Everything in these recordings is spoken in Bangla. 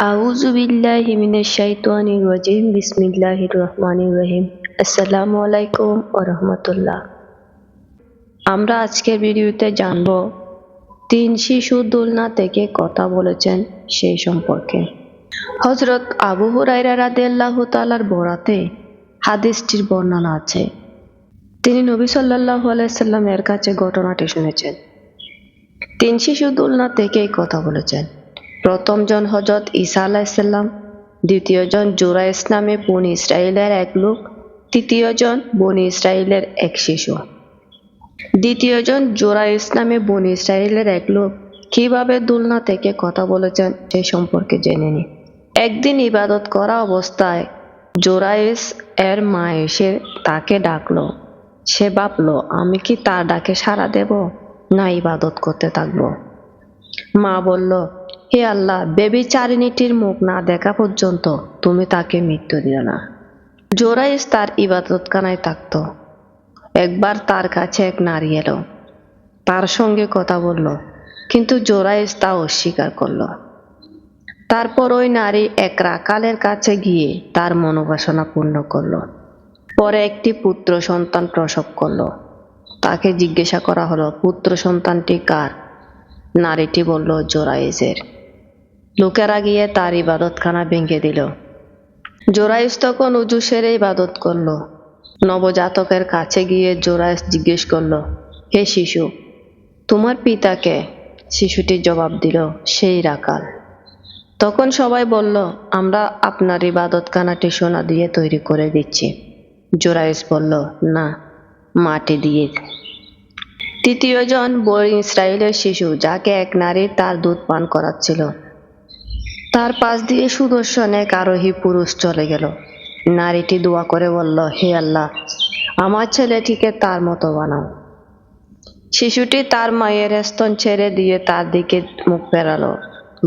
আউযু বিল্লাহি মিনাশ শাইতানির রাজিম বিসমিল্লাহির রহমানির রহিম। আসসালামু আলাইকুম ওয়া রাহমাতুল্লাহ। আমরা আজকের ভিডিওতে জানব 3 শিশু দোলনা থেকে কথা বলেছেন সেই সম্পর্কে। হযরত আবু হুরায়রা রাদিয়াল্লাহু তাআলার বরাতে হাদিসটির বর্ণনা আছে। তিনি নবী সাল্লাল্লাহু আলাইহি সাল্লামের কাছে ঘটনাটি শুনেছেন। 3 শিশু দোলনা থেকেই কথা বলেছেন। প্রথম জন হযরত ঈসা আলাইহিস সালাম, দ্বিতীয় জন জুরাইস নামে বনী ইসরাইলের এক লোক, তৃতীয় জন বনী ইসরাইলের এক শিশু। দ্বিতীয় জন জুরাইস নামে বনী ইসরাইলের এক লোক কিভাবে দোলনা থেকে কথা বলেছেন সেই সম্পর্কে জেনে নিই। একদিন ইবাদত করা অবস্থায় জুরাইস এর মা এসে তাকে ডাকলো। সে ভাবলো, আমি কি তার ডাকে সাড়া দেব না ইবাদত করতে থাকবো। মা বলল, হে আল্লাহ, ব্যভিচারিণীটির মুখ না দেখা পর্যন্ত তুমি তাকে মৃত্যু দিও না। জুরাইস তার ইবাদতখানায় থাকত। একবার তার কাছে এক নারী এলো, তার সঙ্গে কথা বলল, কিন্তু জুরাইস তা অস্বীকার করলো। তারপর ওই নারী এক রাখালের কাছে গিয়ে তার মনোবাসনা পূর্ণ করলো। পরে একটি পুত্র সন্তান প্রসব করলো। তাকে জিজ্ঞাসা করা হলো, পুত্র সন্তানটি কার? নারীটি বলল, জুরাইসের। লোকেরা গিয়ে তার ইবাদতখানা ভেঙে দিল। জুরাইস তখন উজু সেরে ইবাদত করলো। নবজাতকের কাছে গিয়ে জুরাইস জিজ্ঞেস করলো, হে শিশু, তোমার পিতাকে? শিশুটি জবাব দিল, সেই রাখাল। তখন সবাই বলল, আমরা আপনার ইবাদতখানাটি সোনা দিয়ে তৈরি করে দিচ্ছি। জুরাইস বলল, না, মাটি দিয়ে। তৃতীয় জন বনী ইসরাইলের শিশু, যাকে এক নারী তার দুধ পান করাচ্ছিল, তার পাশ দিয়ে সুদর্শন এক আরোহী পুরুষ চলে গেল। নারীটি দোয়া করে বলল, হে আল্লাহ, আমার ছেলেটিকে তার মতো বানাও। শিশুটি তার মায়ের স্তন ছেড়ে দিয়ে তার দিকে মুখ ফেরালো,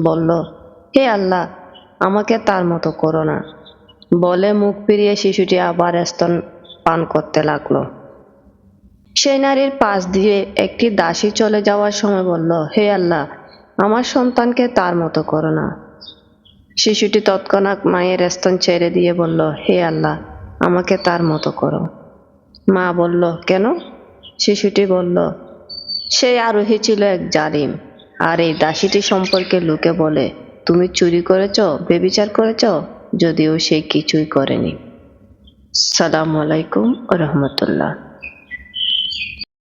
বলল, হে আল্লাহ, আমাকে তার মতো করো না। বলে মুখ ফিরিয়ে শিশুটি আবার স্তন পান করতে লাগলো। সেই নারীর পাশ দিয়ে একটি দাসী চলে যাওয়ার সময় বলল, হে আল্লাহ, আমার সন্তানকে তার মতো করো না। শিশুটি তৎক্ষণাৎ মায়ের স্তন ছেড়ে দিয়ে বলল, হে আল্লাহ, আমাকে তার মতো করো। মা বলল, কেন? শিশুটি বলল, সেই আরোহী ছিল এক জালিম, আর এই দাসীটি সম্পর্কে লোকে বলে, তুমি চুরি করেছ, ব্যভিচার করেছ, যদিও সে কিছুই করেনি। আসসালামু আলাইকুম ওয়া রাহমাতুল্লাহ।